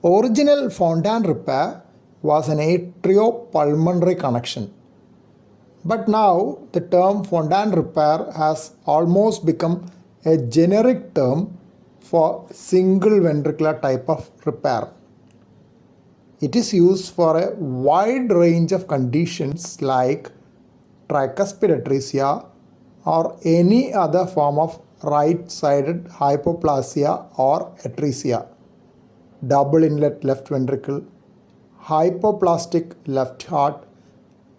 Original Fontan repair was an atriopulmonary connection. But now the term Fontan repair has almost become a generic term for single ventricular type of repair. It is used for a wide range of conditions like tricuspid atresia or any other form of right-sided hypoplasia or atresia, double inlet left ventricle, hypoplastic left heart,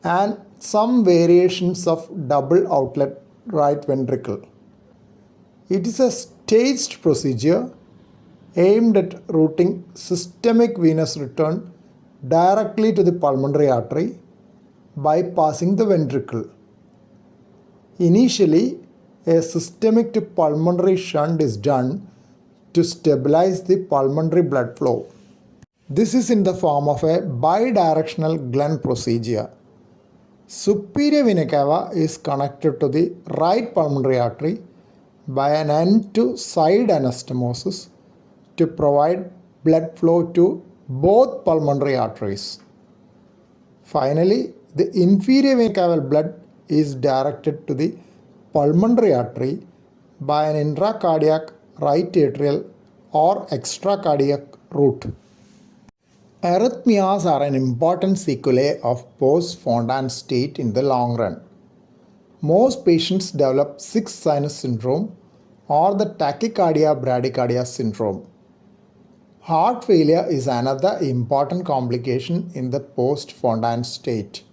and some variations of double outlet right ventricle. It is a staged procedure aimed at routing systemic venous return directly to the pulmonary artery, bypassing the ventricle. Initially, a systemic to pulmonary shunt is done to stabilize the pulmonary blood flow. This is in the form of a bidirectional Glenn procedure. Superior vena cava is connected to the right pulmonary artery by an end-to-side anastomosis to provide blood flow to both pulmonary arteries. Finally, the inferior vena cava blood is directed to the pulmonary artery by an intracardiac right atrial or extracardiac route. Arrhythmias are an important sequelae of post-Fontan state in the long run. Most patients develop sixth sinus syndrome or the tachycardia bradycardia syndrome. Heart failure is another important complication in the post-Fontan state.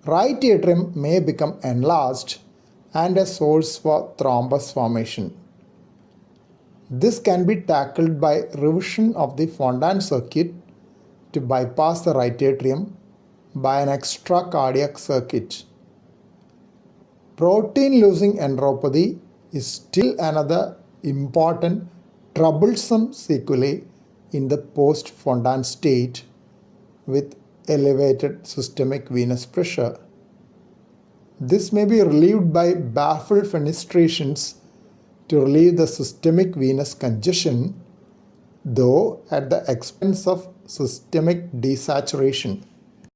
Right atrium may become enlarged and a source for thrombus formation. This can be tackled by revision of the Fontan circuit to bypass the right atrium by an extracardiac circuit. Protein-losing enteropathy is still another important troublesome sequelae in the post-Fontan state with elevated systemic venous pressure. This may be relieved by baffled fenestrations to relieve the systemic venous congestion, though at the expense of systemic desaturation.